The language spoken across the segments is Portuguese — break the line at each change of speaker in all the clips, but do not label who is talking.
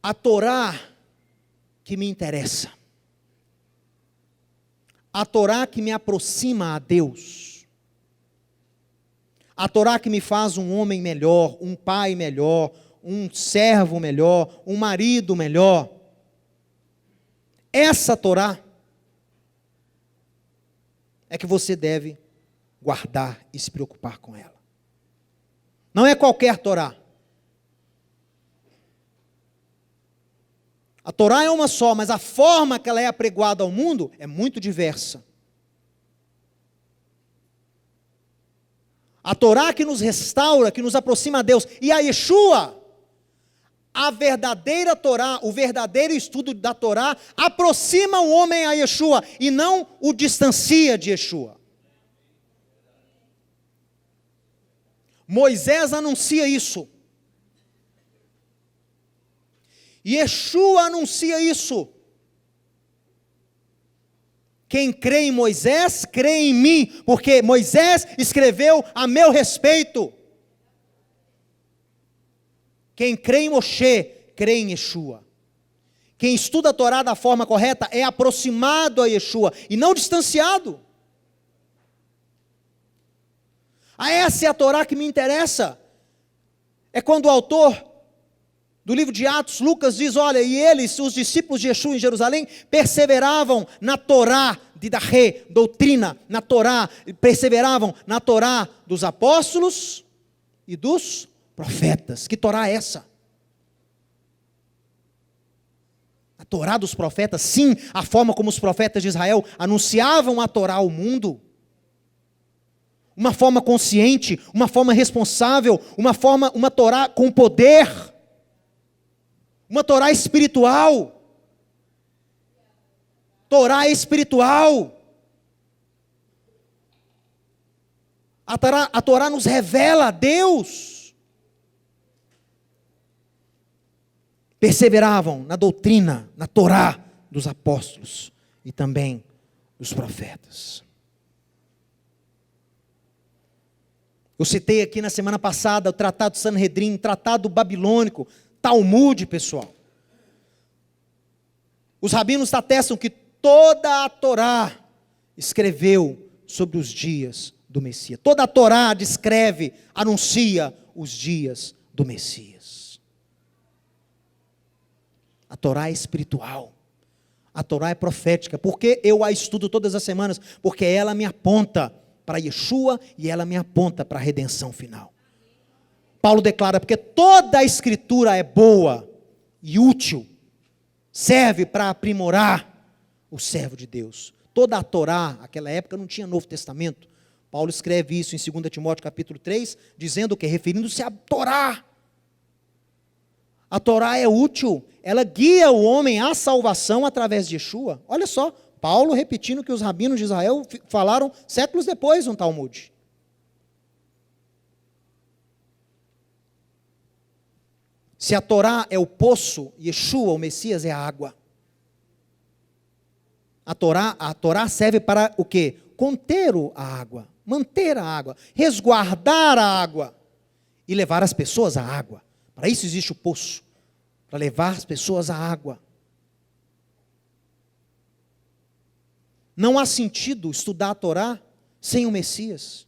A Torá que me interessa, a Torá que me aproxima a Deus, a Torá que me faz um homem melhor, um pai melhor, um servo melhor, um marido melhor. Essa Torá é que você deve guardar e se preocupar com ela. Não é qualquer Torá. A Torá é uma só, mas a forma que ela é apregoada ao mundo é muito diversa. A Torá que nos restaura, que nos aproxima a Deus, e a Yeshua, a verdadeira Torá, o verdadeiro estudo da Torá, aproxima o homem a Yeshua, e não o distancia de Yeshua. Moisés anuncia isso. Yeshua anuncia isso. Quem crê em Moisés, crê em mim, porque Moisés escreveu a meu respeito. Quem crê em Moshe, crê em Yeshua. Quem estuda a Torá da forma correta é aproximado a Yeshua e não distanciado. Essa é a Torá que me interessa. É quando o autor do livro de Atos, Lucas diz, olha, e eles, os discípulos de Yeshua em Jerusalém, perseveravam na Torá de Dahé, doutrina, na Torá, perseveravam na Torá dos apóstolos e dos profetas. Que Torá é essa? A Torá dos profetas, sim, a forma como os profetas de Israel anunciavam a Torá ao mundo. Uma forma consciente, uma forma responsável, uma Torá com poder, uma Torá espiritual. Torá espiritual. A Torá nos revela a Deus. Perseveravam na doutrina, na Torá dos apóstolos e também dos profetas. Eu citei aqui na semana passada o Tratado Sanhedrin, Tratado Babilônico, Talmud, pessoal. Os rabinos atestam que toda a Torá escreveu sobre os dias do Messias. Toda a Torá descreve, anuncia os dias do Messias. A Torá é espiritual. A Torá é profética. Por que eu a estudo todas as semanas? Porque ela me aponta para Yeshua e ela me aponta para a redenção final. Paulo declara, porque toda a escritura é boa e útil, serve para aprimorar o servo de Deus. Toda a Torá, naquela época não tinha Novo Testamento. Paulo escreve isso em 2 Timóteo capítulo 3, dizendo que, referindo-se à Torá. A Torá é útil, ela guia o homem à salvação através de Yeshua. Olha só, Paulo repetindo o que os rabinos de Israel falaram séculos depois no Talmud. Se a Torá é o poço, Yeshua, o Messias, é a água. A Torá serve para o quê? Conter a água, manter a água, resguardar a água e levar as pessoas à água. Para isso existe o poço, para levar as pessoas à água. Não há sentido estudar a Torá sem o Messias.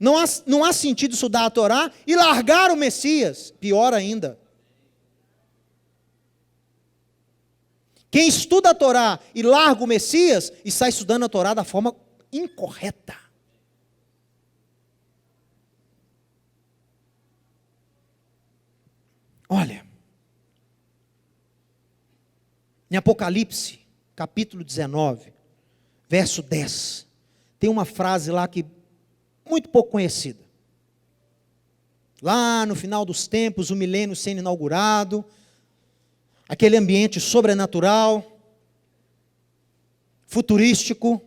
Não há sentido estudar a Torá e largar o Messias. Pior ainda. Quem estuda a Torá e larga o Messias, está estudando a Torá da forma incorreta. Olha, em Apocalipse, capítulo 19, verso 10, tem uma frase lá que muito pouco conhecida. Lá no final dos tempos, o milênio sendo inaugurado, aquele ambiente sobrenatural, futurístico,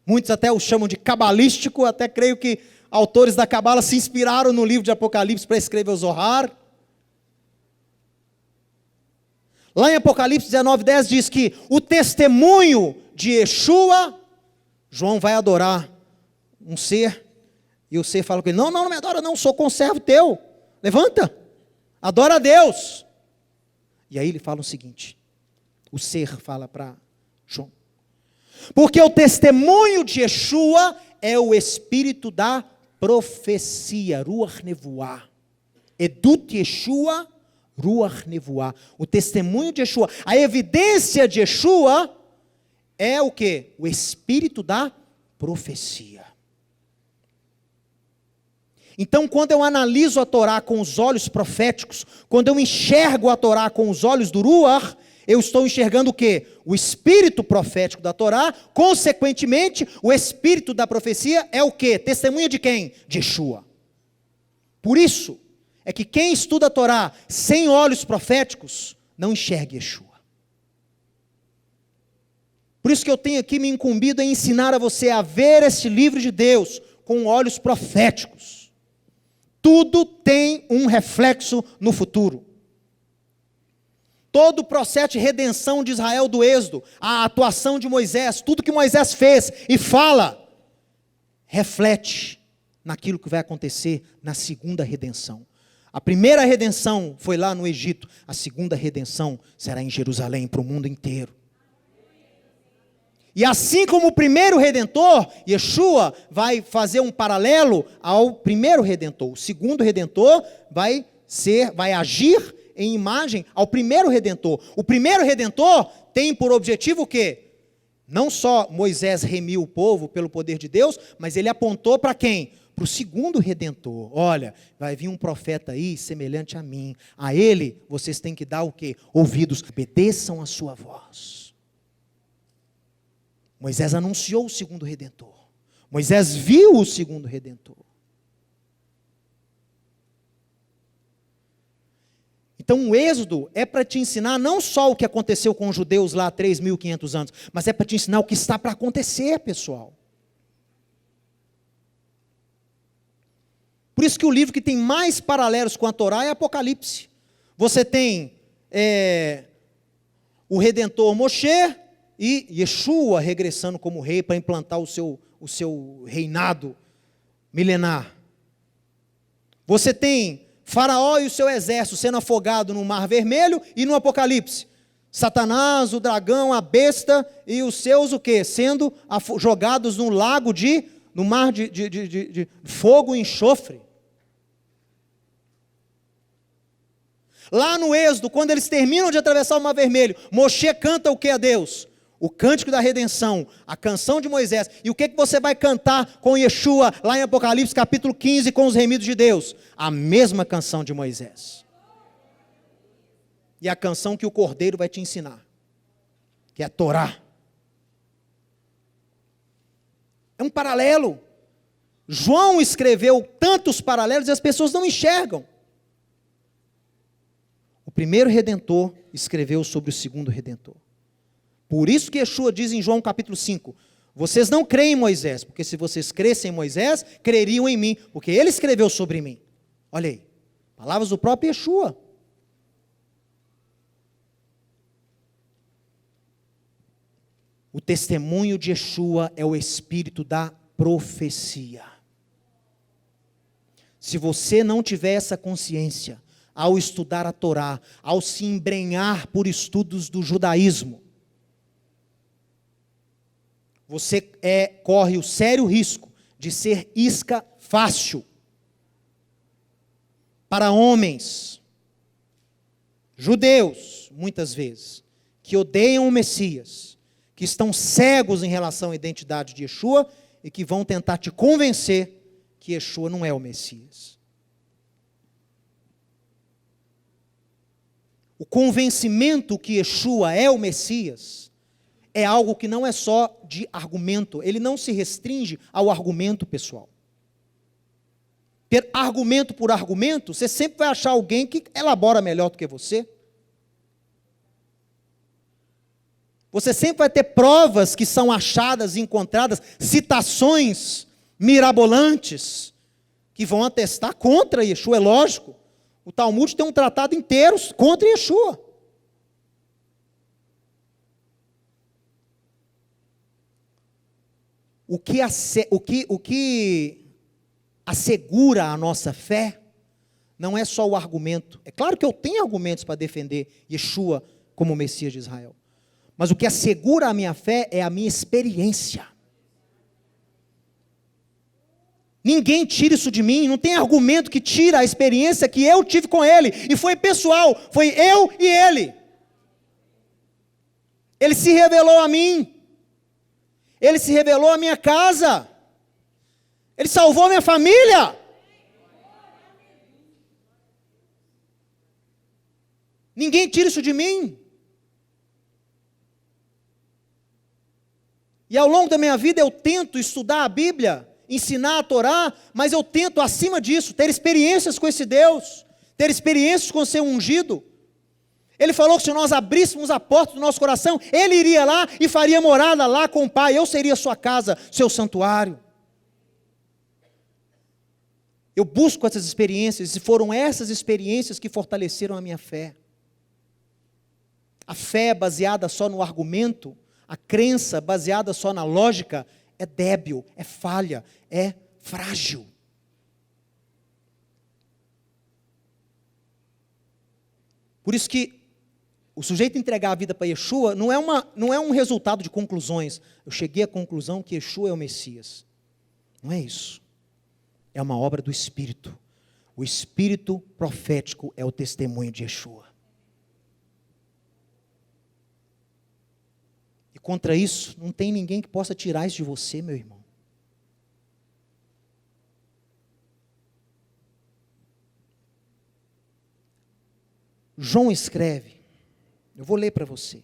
muitos até o chamam de cabalístico, até creio que autores da Cabala se inspiraram no livro de Apocalipse para escrever o Zohar. Lá em Apocalipse 19:10 diz que o testemunho de Yeshua, João vai adorar um ser, e o ser fala com ele, não me adora não, sou conservo teu, levanta, adora a Deus. E aí ele fala o seguinte, o ser fala para João. Porque o testemunho de Yeshua é o espírito da profecia, Ruach Nevuah. Edut Yeshua, Ruach Nevuah. O testemunho de Yeshua, a evidência de Yeshua é o quê? O espírito da profecia. Então, quando eu analiso a Torá com os olhos proféticos, quando eu enxergo a Torá com os olhos do Ruach, eu estou enxergando o quê? O espírito profético da Torá, consequentemente, o espírito da profecia é o quê? Testemunha de quem? De Yeshua. Por isso, é que quem estuda a Torá sem olhos proféticos, não enxerga Yeshua. Por isso que eu tenho aqui me incumbido em ensinar a você a ver este livro de Deus com olhos proféticos. Tudo tem um reflexo no futuro. Todo o processo de redenção de Israel do Êxodo, a atuação de Moisés, tudo que Moisés fez e fala, reflete naquilo que vai acontecer na segunda redenção. A primeira redenção foi lá no Egito, a segunda redenção será em Jerusalém, para o mundo inteiro. E assim como o primeiro Redentor, Yeshua vai fazer um paralelo ao primeiro Redentor. O segundo Redentor vai agir em imagem ao primeiro Redentor. O primeiro Redentor tem por objetivo o quê? Não só Moisés remiu o povo pelo poder de Deus, mas ele apontou para quem? Para o segundo Redentor. Olha, vai vir um profeta aí semelhante a mim. A ele vocês têm que dar o quê? Ouvidos. Obedeçam a sua voz. Moisés anunciou o segundo Redentor. Moisés viu o segundo Redentor. Então o Êxodo é para te ensinar não só o que aconteceu com os judeus lá há 3.500 anos, mas é para te ensinar o que está para acontecer, pessoal. Por isso que o livro que tem mais paralelos com a Torá é Apocalipse. Você tem o Redentor Moshe, e Yeshua regressando como rei para implantar o seu reinado milenar. Você tem Faraó e o seu exército sendo afogado no Mar Vermelho e no Apocalipse. Satanás, o dragão, a besta e os seus o quê? Sendo jogados no mar de fogo e enxofre. Lá no Êxodo, quando eles terminam de atravessar o Mar Vermelho, Moshe canta o que a Deus? O cântico da redenção, a canção de Moisés. E o que você vai cantar com Yeshua, lá em Apocalipse capítulo 15, com os remidos de Deus? A mesma canção de Moisés. E a canção que o Cordeiro vai te ensinar, que é a Torá. É um paralelo. João escreveu tantos paralelos e as pessoas não enxergam. O primeiro Redentor escreveu sobre o segundo Redentor. Por isso que Yeshua diz em João capítulo 5, vocês não creem em Moisés, porque se vocês crescem em Moisés, creriam em mim, porque ele escreveu sobre mim. Olha aí, palavras do próprio Yeshua. O testemunho de Yeshua é o espírito da profecia. Se você não tiver essa consciência, ao estudar a Torá, ao se embrenhar por estudos do judaísmo, você corre o sério risco de ser isca fácil para homens, judeus, muitas vezes, que odeiam o Messias, que estão cegos em relação à identidade de Yeshua e que vão tentar te convencer que Yeshua não é o Messias. O convencimento que Yeshua é o Messias é algo que não é só de argumento, ele não se restringe ao argumento pessoal. Ter argumento por argumento, você sempre vai achar alguém que elabora melhor do que você. Você sempre vai ter provas que são achadas e encontradas, citações mirabolantes, que vão atestar contra Yeshua, é lógico. O Talmud tem um tratado inteiro contra Yeshua. O que assegura a nossa fé não é só o argumento. É claro que eu tenho argumentos para defender Yeshua como Messias de Israel. Mas o que assegura a minha fé é a minha experiência. Ninguém tira isso de mim, não tem argumento que tira a experiência que eu tive com ele. E foi pessoal, foi eu e ele. Ele se revelou a mim. Ele se revelou à minha casa. Ele salvou minha família. Ninguém tira isso de mim. E ao longo da minha vida eu tento estudar a Bíblia, ensinar a Torá, mas eu tento, acima disso, ter experiências com esse Deus, ter experiências com o seu ungido. Ele falou que se nós abríssemos a porta do nosso coração, Ele iria lá e faria morada lá com o Pai, eu seria sua casa, seu santuário. Eu busco essas experiências, e foram essas experiências que fortaleceram a minha fé. A fé baseada só no argumento, a crença baseada só na lógica, é débil, é falha, é frágil. Por isso que o sujeito entregar a vida para Yeshua não é um resultado de conclusões. Eu cheguei à conclusão que Yeshua é o Messias. Não é isso. É uma obra do Espírito. O Espírito profético é o testemunho de Yeshua. E contra isso, não tem ninguém que possa tirar isso de você, meu irmão. João escreve, eu vou ler para você.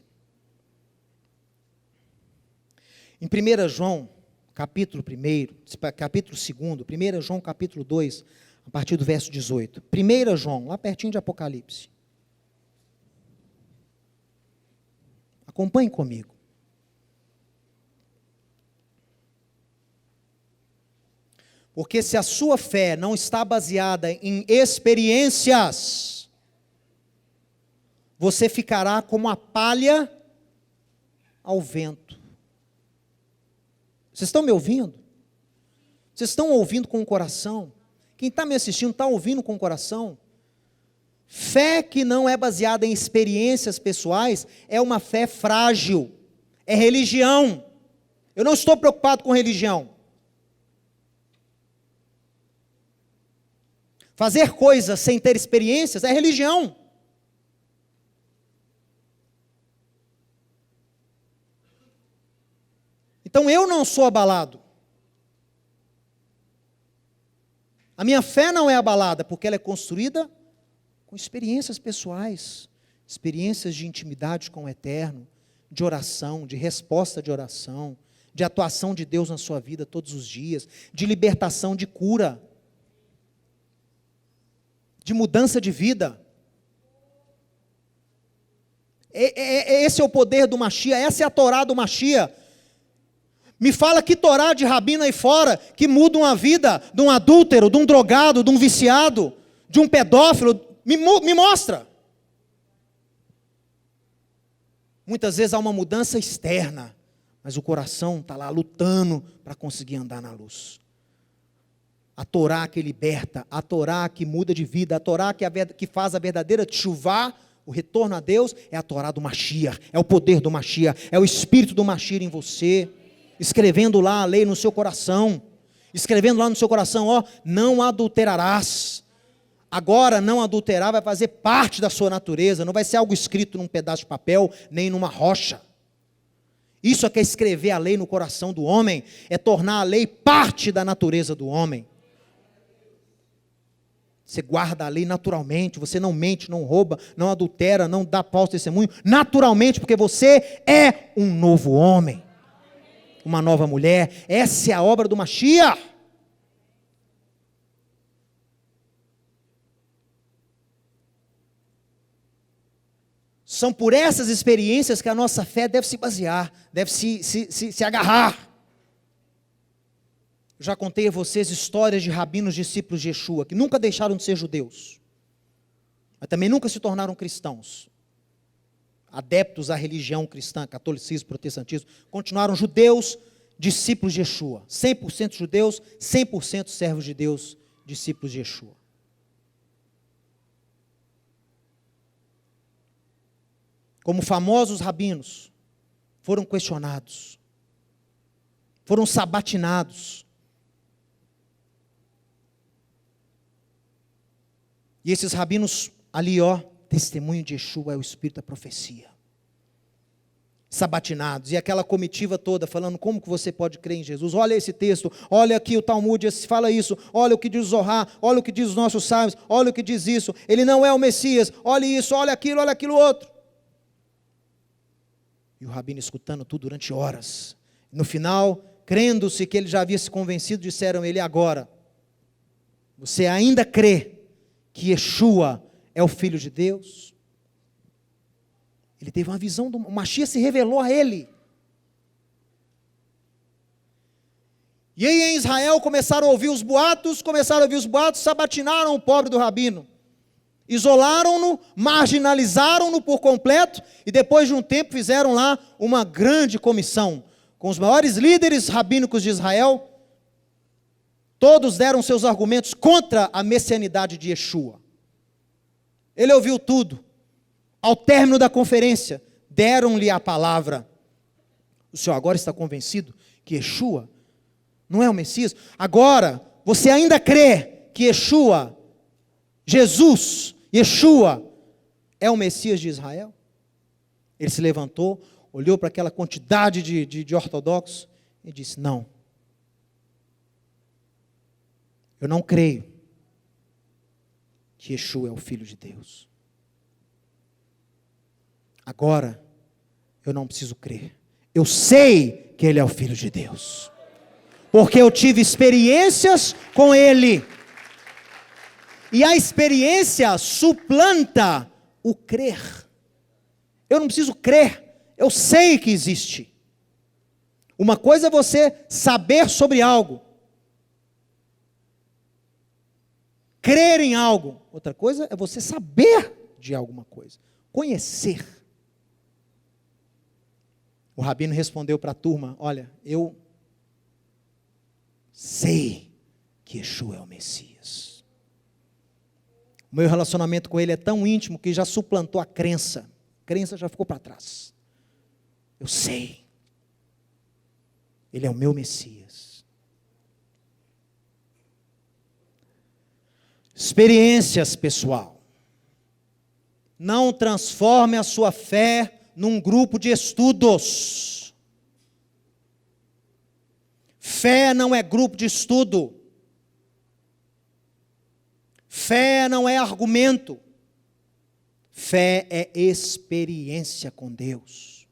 Em 1 João, capítulo 1, capítulo 2, 1 João, capítulo 2, a partir do verso 18. 1 João, lá pertinho de Apocalipse. Acompanhe comigo. Porque se a sua fé não está baseada em experiências, você ficará como a palha ao vento. Vocês estão me ouvindo? Vocês estão ouvindo com o coração? Quem está me assistindo está ouvindo com o coração? Fé que não é baseada em experiências pessoais é uma fé frágil, é religião. Eu não estou preocupado com religião. Fazer coisas sem ter experiências é religião. Então eu não sou abalado. A minha fé não é abalada, porque ela é construída com experiências pessoais, experiências de intimidade com o Eterno, de oração, de resposta de oração, de atuação de Deus na sua vida todos os dias, de libertação, de cura, de mudança de vida. Esse é o poder do Mashiach, essa é a Torá do Mashiach. Me fala que Torá de rabino aí fora, que muda uma vida de um adúltero, de um drogado, de um viciado, de um pedófilo, me mostra. Muitas vezes há uma mudança externa, mas o coração está lá lutando para conseguir andar na luz. A Torá que liberta, a Torá que muda de vida, a Torá que faz a verdadeira teshuvá, o retorno a Deus, é a Torá do Mashiach, é o poder do Mashiach, é o Espírito do Mashiach em você, escrevendo lá a lei no seu coração, escrevendo lá no seu coração, ó, não adulterarás. Agora, não adulterar vai fazer parte da sua natureza, não vai ser algo escrito num pedaço de papel, nem numa rocha. Isso é que é escrever a lei no coração do homem, é tornar a lei parte da natureza do homem. Você guarda a lei naturalmente, você não mente, não rouba, não adultera, não dá falso testemunho, naturalmente, porque você é um novo homem, uma nova mulher. Essa é a obra do Mashiach. São por essas experiências que a nossa fé deve se basear, deve se agarrar. Já contei a vocês histórias de rabinos discípulos de Yeshua, que nunca deixaram de ser judeus, mas também nunca se tornaram cristãos, adeptos à religião cristã, catolicismo, protestantismo, continuaram judeus, discípulos de Yeshua, 100% judeus, 100% servos de Deus, discípulos de Yeshua. como famosos rabinos, foram questionados, foram sabatinados. E esses rabinos ali, testemunho de Yeshua é o espírito da profecia. Sabatinados, e aquela comitiva toda falando, como que você pode crer em Jesus? Olha esse texto, olha aqui o Talmud, fala isso, olha o que diz o Zohar, olha o que diz os nossos sábios, olha o que diz isso, ele não é o Messias, olha isso, olha aquilo outro. E o rabino escutando tudo durante horas. No final, crendo-se que ele já havia se convencido, disseram a ele, agora, você ainda crê que Yeshua é o Filho de Deus? Ele teve uma visão, o Mashiach se revelou a ele. E aí em Israel começaram a ouvir os boatos, sabatinaram o pobre do rabino. Isolaram-no, marginalizaram-no por completo, e depois de um tempo fizeram lá uma grande comissão, com os maiores líderes rabínicos de Israel. Todos deram seus argumentos contra a messianidade de Yeshua. Ele ouviu tudo. Ao término da conferência, deram-lhe a palavra. O senhor agora está convencido que Yeshua não é o Messias? Agora, você ainda crê que Yeshua, Yeshua é o Messias de Israel? Ele se levantou, olhou para aquela quantidade de ortodoxos e disse, não. Eu não creio que Yeshua é o Filho de Deus. Agora, eu não preciso crer. Eu sei que Ele é o Filho de Deus. Porque eu tive experiências com Ele. E a experiência suplanta o crer. Eu não preciso crer. Eu sei que existe. Uma coisa é você saber sobre algo. Crer em algo. Outra coisa é você saber de alguma coisa. Conhecer. O rabino respondeu para a turma, olha, eu sei que Yeshua é o Messias. O meu relacionamento com ele é tão íntimo que já suplantou a crença. A crença já ficou para trás. Eu sei. Ele é o meu Messias. Experiências, pessoal. Não transforme a sua fé num grupo de estudos. Fé não é grupo de estudo. Fé não é argumento. Fé é experiência com Deus.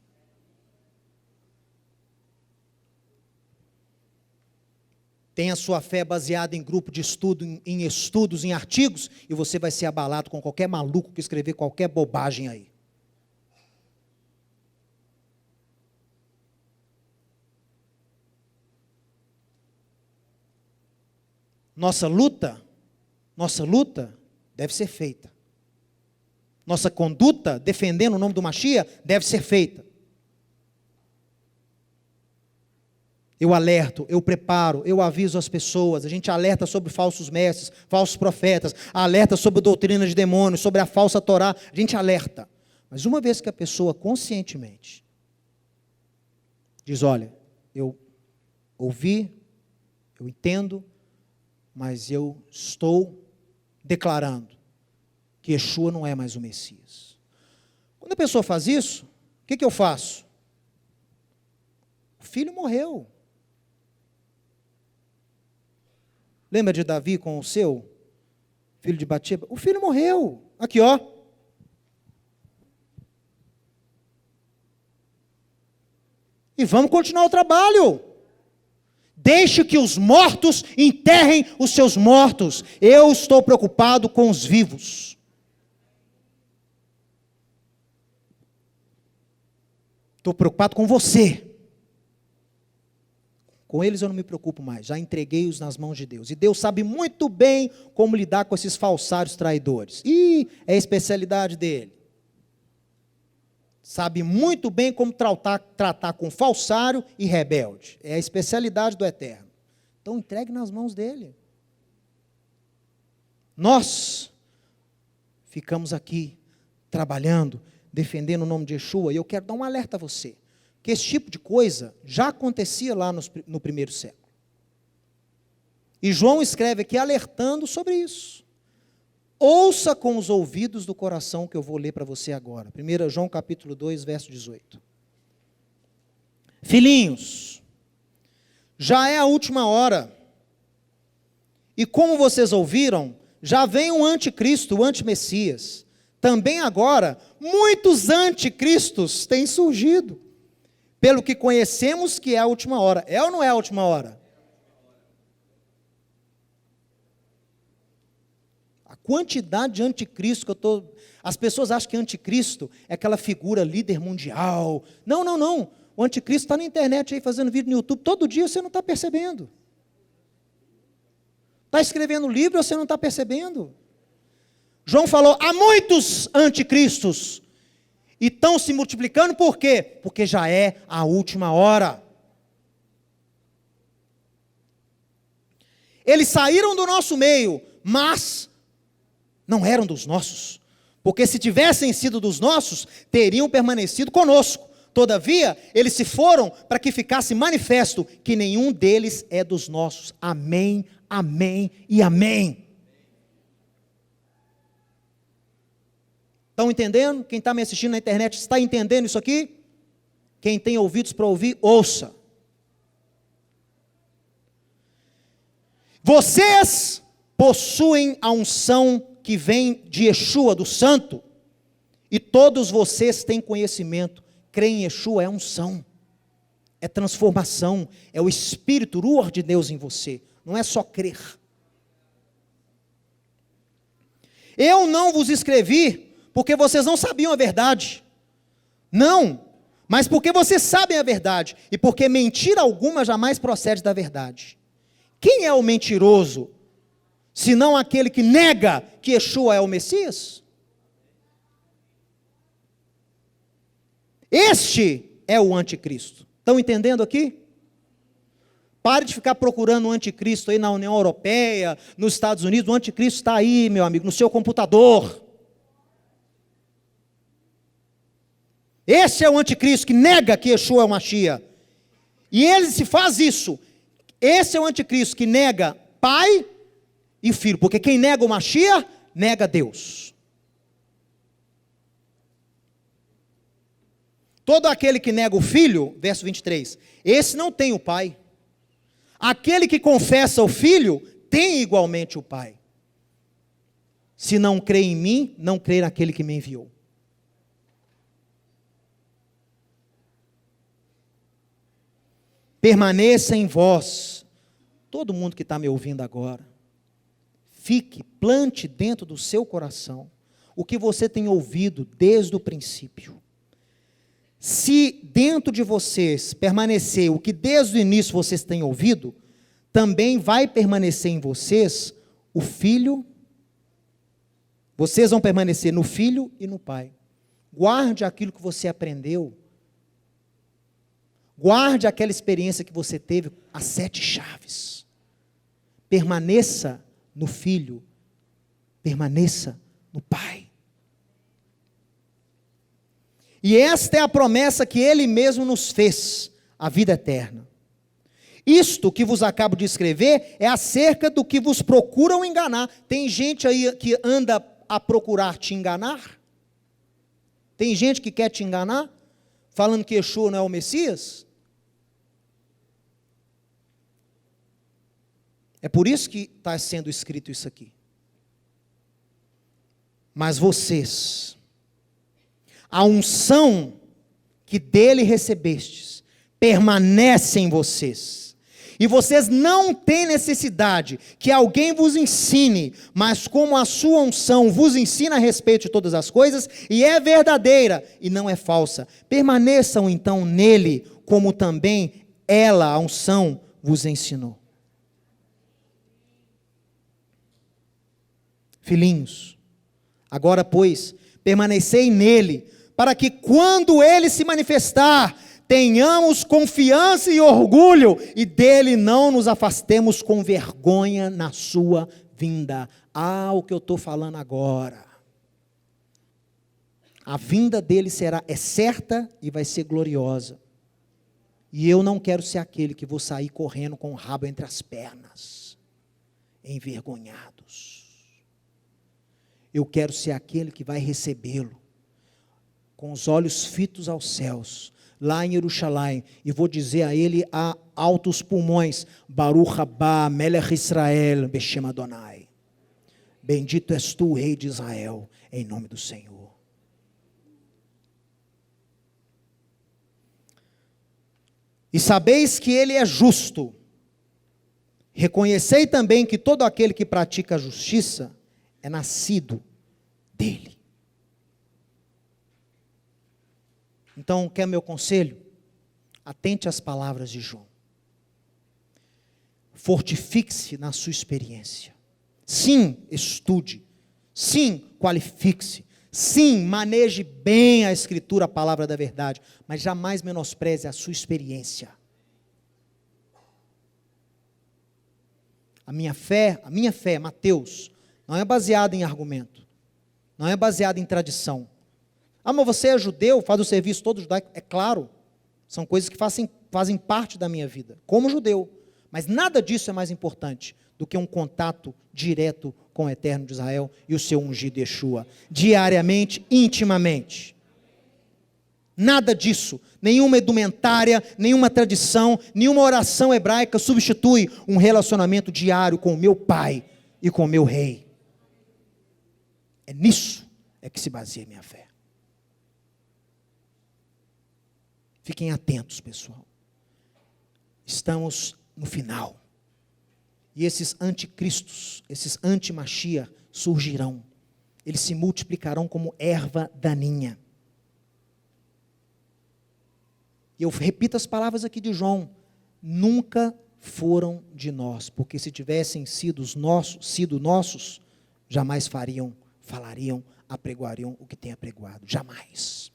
Tenha sua fé baseada em grupo de estudo, em estudos, em artigos, e você vai ser abalado com qualquer maluco que escrever qualquer bobagem aí. Nossa luta deve ser feita. Nossa conduta, defendendo o nome do Mashiach, deve ser feita. Eu alerto, eu preparo, eu aviso as pessoas, a gente alerta sobre falsos mestres, falsos profetas, alerta sobre doutrina de demônios, sobre a falsa Torá, a gente alerta. Mas uma vez que a pessoa conscientemente diz, olha, eu ouvi, eu entendo, mas eu estou declarando que Yeshua não é mais o Messias. Quando a pessoa faz isso, o que eu faço? O filho morreu. Lembra de Davi com o seu filho de Batseba? O filho morreu. Aqui, ó. E vamos continuar o trabalho. Deixe que os mortos enterrem os seus mortos. Eu estou preocupado com os vivos. Estou preocupado com você. Com eles eu não me preocupo mais. Já entreguei-os nas mãos de Deus. E Deus sabe muito bem como lidar com esses falsários traidores. E é a especialidade dele. Sabe muito bem como tratar com falsário e rebelde. É a especialidade do Eterno. Então entregue nas mãos dele. Nós ficamos aqui trabalhando defendendo o nome de Yeshua, e eu quero dar um alerta a você, que esse tipo de coisa já acontecia lá no primeiro século. E João escreve aqui alertando sobre isso. Ouça com os ouvidos do coração que eu vou ler para você agora. 1 João capítulo 2, verso 18. Filhinhos, já é a última hora. E como vocês ouviram, já vem um anticristo, o antimessias. Também agora, muitos anticristos têm surgido. Pelo que conhecemos que é a última hora. É ou não é a última hora? A quantidade de anticristo que eu estou... As pessoas acham que anticristo é aquela figura líder mundial. Não, não, não. O anticristo está na internet aí fazendo vídeo no YouTube. Todo dia você não está percebendo. Está escrevendo livro e você não está percebendo. João falou, há muitos anticristos. E estão se multiplicando por quê? Porque já é a última hora. Eles saíram do nosso meio, mas não eram dos nossos. Porque se tivessem sido dos nossos, teriam permanecido conosco. Todavia, eles se foram para que ficasse manifesto que nenhum deles é dos nossos. Amém, amém e amém. Estão entendendo? Quem está me assistindo na internet está entendendo isso aqui? Quem tem ouvidos para ouvir, ouça. Vocês possuem a unção que vem de Yeshua, do Santo, e todos vocês têm conhecimento. Crer em Yeshua é unção, é transformação, é o Espírito, Ruach de Deus em você, não é só crer. Eu não vos escrevi porque vocês não sabiam a verdade. Não, mas porque vocês sabem a verdade. E porque mentira alguma jamais procede da verdade. Quem é o mentiroso? Senão aquele que nega que Yeshua é o Messias? Este é o anticristo. Estão entendendo aqui? Pare de ficar procurando o anticristo aí na União Europeia, nos Estados Unidos. O anticristo está aí, meu amigo, no seu computador. Esse é o anticristo que nega que Yeshua é o Mashiach. E ele se faz isso. Esse é o anticristo que nega pai e filho. Porque quem nega o Mashiach, nega Deus. Todo aquele que nega o filho, verso 23, esse não tem o pai. Aquele que confessa o filho, tem igualmente o pai. Se não crê em mim, não crê naquele que me enviou. Permaneça em vós, todo mundo que está me ouvindo agora, plante dentro do seu coração, o que você tem ouvido desde o princípio. Se dentro de vocês permanecer o que desde o início vocês têm ouvido, também vai permanecer em vocês o Filho, vocês vão permanecer no Filho e no Pai. Guarde aquilo que você aprendeu. Guarde aquela experiência que você teve, as 7 chaves. Permaneça no Filho, permaneça no Pai. E esta é a promessa que Ele mesmo nos fez, a vida eterna. Isto que vos acabo de escrever é acerca do que vos procuram enganar. Tem gente aí que anda a procurar te enganar? Tem gente que quer te enganar? Falando que Yeshua não é o Messias? É por isso que está sendo escrito isso aqui. Mas vocês, a unção que dele recebestes, permanece em vocês. E vocês não têm necessidade que alguém vos ensine, mas como a sua unção vos ensina a respeito de todas as coisas, e é verdadeira e não é falsa. Permaneçam então nele, como também ela, a unção, vos ensinou. Filhinhos, agora pois, permanecei nele, para que quando ele se manifestar, tenhamos confiança e orgulho, e dele não nos afastemos com vergonha na sua vinda. Ah, o que eu estou falando agora. A vinda dele é certa e vai ser gloriosa. E eu não quero ser aquele que vou sair correndo com o rabo entre as pernas, envergonhados. Eu quero ser aquele que vai recebê-lo, com os olhos fitos aos céus, lá em Jerusalém, e vou dizer a ele a altos pulmões: Baruch haba melech Israel beshem Adonai. Bendito és tu, rei de Israel, em nome do Senhor. E sabeis que ele é justo. Reconhecei também que todo aquele que pratica a justiça é nascido dele. Então, quer meu conselho? Atente às palavras de João. Fortifique-se na sua experiência. Sim, estude. Sim, qualifique-se. Sim, maneje bem a Escritura, a palavra da verdade. Mas jamais menospreze a sua experiência. A minha fé, Mateus, não é baseada em argumento. Não é baseada em tradição. Ah, mas você é judeu, faz o serviço todo judaico. É claro, são coisas que fazem parte da minha vida, como judeu. Mas nada disso é mais importante do que um contato direto com o Eterno de Israel e o seu ungido Yeshua, diariamente, intimamente. Nada disso, nenhuma indumentária, nenhuma tradição, nenhuma oração hebraica substitui um relacionamento diário com o meu Pai e com o meu Rei. É nisso que se baseia a minha fé. Fiquem atentos, pessoal. Estamos no final. E esses anticristos, esses anti-Mashiach surgirão. Eles se multiplicarão como erva daninha. E eu repito as palavras aqui de João. Nunca foram de nós, porque se tivessem sido nossos, jamais falariam, apregoariam o que tem apregoado. Jamais.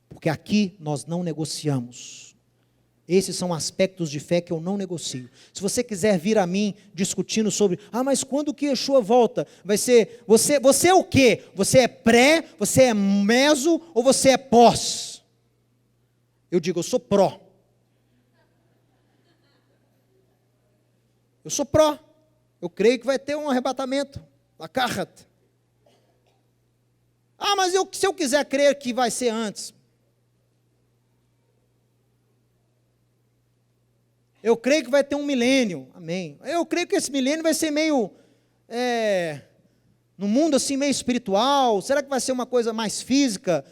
Porque aqui nós não negociamos. Esses são aspectos de fé que eu não negocio. Se você quiser vir a mim discutindo sobre, mas quando que Yeshua volta? Vai ser, você é o quê? Você é pré, você é meso ou você é pós? Eu digo, eu sou pró. Eu sou pró. Eu creio que vai ter um arrebatamento. Lakarrat. Mas se eu quiser crer que vai ser antes. Eu creio que vai ter um milênio, amém. Eu creio que esse milênio vai ser meio, no mundo assim, meio espiritual. Será que vai ser uma coisa mais física?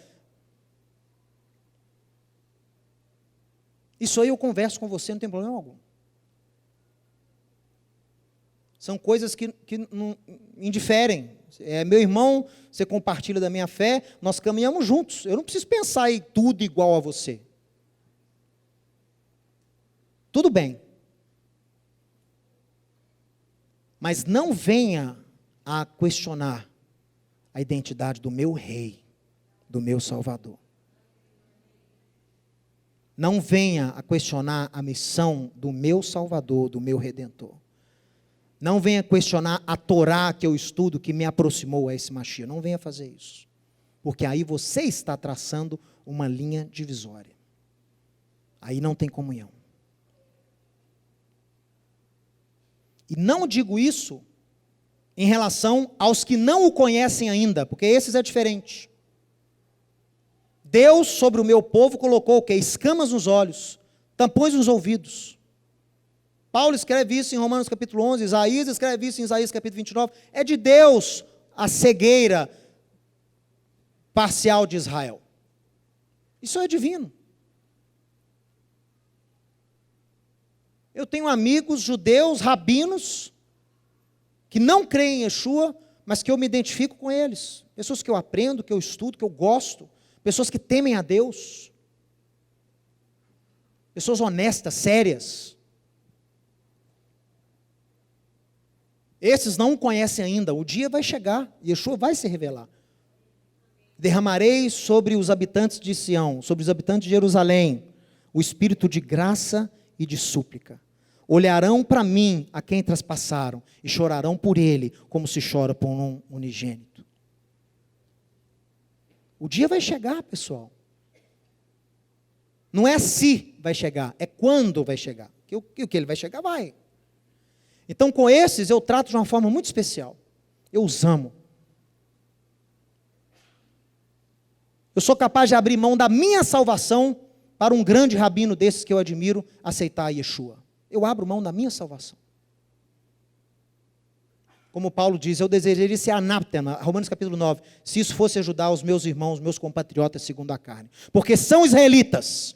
Isso aí eu converso com você, não tem problema algum. São coisas que não indiferem. Meu irmão, você compartilha da minha fé, nós caminhamos juntos. Eu não preciso pensar em tudo igual a você. Tudo bem. Mas não venha a questionar a identidade do meu rei, do meu Salvador. Não venha a questionar a missão do meu Salvador, do meu Redentor. Não venha questionar a Torá que eu estudo, que me aproximou a esse Mashiach. Não venha fazer isso. Porque aí você está traçando uma linha divisória. Aí não tem comunhão. E não digo isso em relação aos que não o conhecem ainda, porque esses é diferente. Deus sobre o meu povo colocou o quê? Escamas nos olhos, tampões nos ouvidos. Paulo escreve isso em Romanos capítulo 11, Isaías escreve isso em Isaías capítulo 29. É de Deus a cegueira parcial de Israel. Isso é divino. Eu tenho amigos judeus, rabinos, que não creem em Yeshua, mas que eu me identifico com eles. Pessoas que eu aprendo, que eu estudo, que eu gosto. Pessoas que temem a Deus. Pessoas honestas, sérias. Esses não o conhecem ainda. O dia vai chegar, Yeshua vai se revelar. Derramarei sobre os habitantes de Sião, sobre os habitantes de Jerusalém, o espírito de graça e de súplica. Olharão para mim a quem traspassaram e chorarão por ele, como se chora por um unigênito. O dia vai chegar, pessoal. Não é se vai chegar, é quando vai chegar. O que ele vai chegar, vai. Então, com esses, eu trato de uma forma muito especial. Eu os amo. Eu sou capaz de abrir mão da minha salvação para um grande rabino desses que eu admiro aceitar a Yeshua. Eu abro mão da minha salvação. Como Paulo diz, eu desejaria ser anátema, Romanos capítulo 9, se isso fosse ajudar os meus irmãos, meus compatriotas segundo a carne. Porque são israelitas.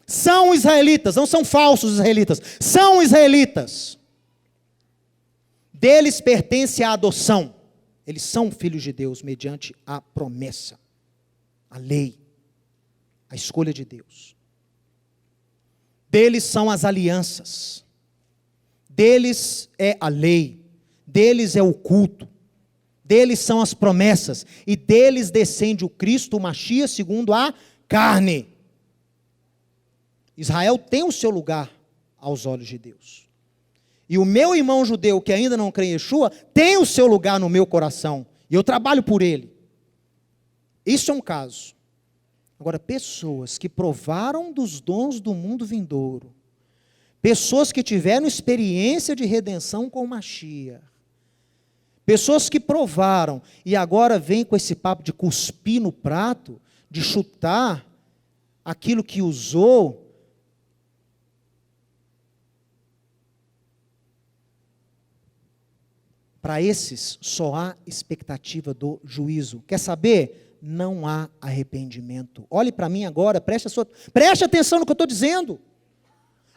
São israelitas, não são falsos israelitas. São israelitas. Deles pertence a adoção. Eles são filhos de Deus mediante a promessa, a lei, a escolha de Deus. Deles são as alianças. Deles é a lei. Deles é o culto. Deles são as promessas. E deles descende o Cristo, o Mashiach, segundo a carne. Israel tem o seu lugar aos olhos de Deus. E o meu irmão judeu, que ainda não crê em Yeshua, tem o seu lugar no meu coração. E eu trabalho por ele. Isso é um caso. Agora, pessoas que provaram dos dons do mundo vindouro, pessoas que tiveram experiência de redenção com o Mashiach, pessoas que provaram e agora vêm com esse papo de cuspir no prato, de chutar aquilo que usou. Para esses, só há expectativa do juízo. Quer saber? Não há arrependimento. Olhe para mim agora, preste atenção no que eu estou dizendo.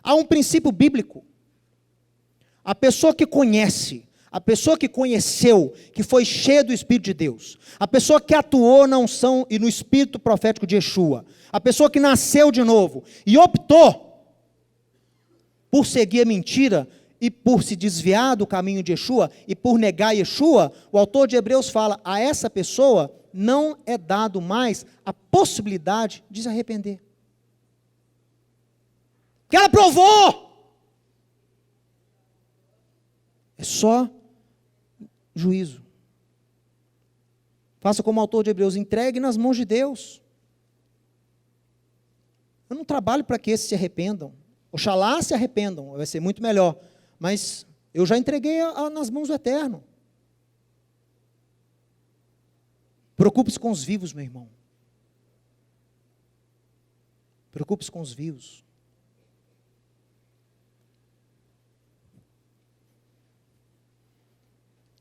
Há um princípio bíblico. A pessoa que conhece, a pessoa que conheceu, que foi cheia do Espírito de Deus, a pessoa que atuou na unção e no Espírito profético de Yeshua, a pessoa que nasceu de novo e optou por seguir a mentira, e por se desviar do caminho de Yeshua, e por negar Yeshua, o autor de Hebreus fala, a essa pessoa não é dado mais a possibilidade de se arrepender. Que ela provou! É só juízo. Faça como o autor de Hebreus, entregue nas mãos de Deus. Eu não trabalho para que esses se arrependam. Oxalá se arrependam, vai ser muito melhor. Mas eu já entreguei nas mãos do Eterno. Preocupe-se com os vivos, meu irmão. Preocupe-se com os vivos.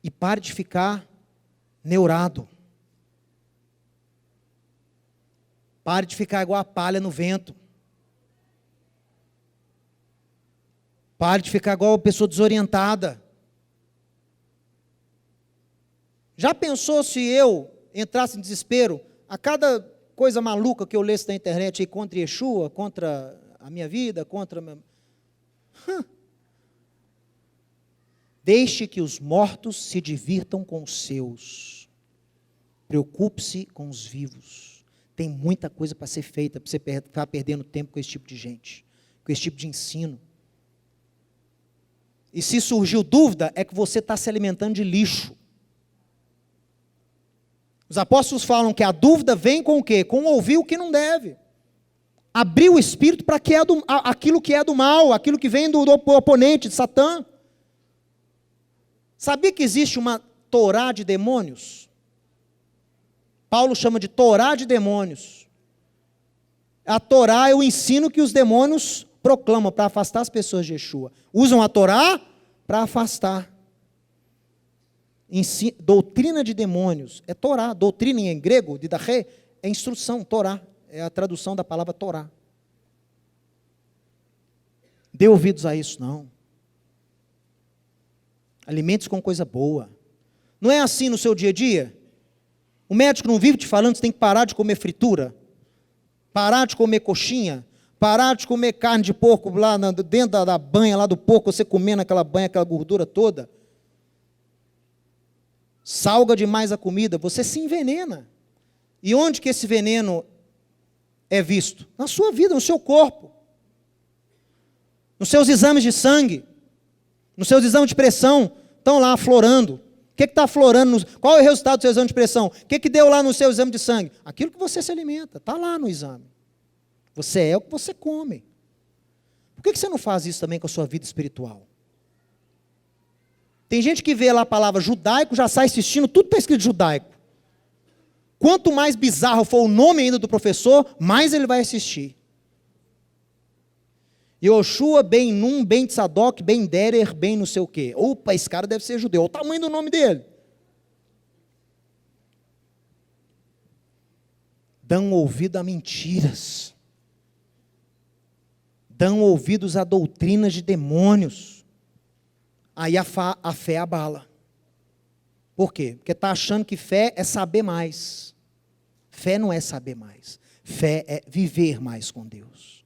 E pare de ficar neurado. Pare de ficar igual a palha no vento. Pare de ficar igual a pessoa desorientada. Já pensou se eu entrasse em desespero a cada coisa maluca que eu lesse na internet aí contra Yeshua, contra a minha vida, contra... Deixe que os mortos se divirtam com os seus. Preocupe-se com os vivos. Tem muita coisa para ser feita, para você ficar perdendo tempo com esse tipo de gente, com esse tipo de ensino. E se surgiu dúvida, é que você está se alimentando de lixo. Os apóstolos falam que a dúvida vem com o quê? Com ouvir o que não deve. Abrir o espírito para aquilo que é do mal, aquilo que vem do oponente, de Satã. Sabia que existe uma Torá de demônios? Paulo chama de Torá de demônios. A Torá é o ensino que os demônios proclamam para afastar as pessoas de Yeshua. Usam a Torá para afastar. Doutrina de demônios é Torá. Doutrina em grego, didache, é instrução, Torá. É a tradução da palavra Torá. Dê ouvidos a isso, não. Alimente-se com coisa boa. Não é assim no seu dia a dia? O médico não vive te falando que você tem que parar de comer fritura, parar de comer coxinha, parar de comer carne de porco lá dentro da banha lá do porco, você comendo aquela banha, aquela gordura toda. Salga demais a comida, você se envenena. E onde que esse veneno é visto? Na sua vida, no seu corpo. Nos seus exames de sangue, nos seus exames de pressão, estão lá aflorando que está aflorando? Qual é o resultado do seu exame de pressão? O que deu lá no seu exame de sangue? Aquilo que você se alimenta, está lá no exame. Você é o que você come. Por que você não faz isso também com a sua vida espiritual? Tem gente que vê lá a palavra judaico, já sai assistindo, tudo está escrito judaico. Quanto mais bizarro for o nome ainda do professor, mais ele vai assistir. Yoshua ben Nun, ben Tzadok, ben Derer, ben não sei o quê. Opa, esse cara deve ser judeu. Olha o tamanho do nome dele. Dão ouvido a mentiras. Dão ouvidos a doutrinas de demônios. Aí a fé abala. Por quê? Porque está achando que fé é saber mais. Fé não é saber mais. Fé é viver mais com Deus.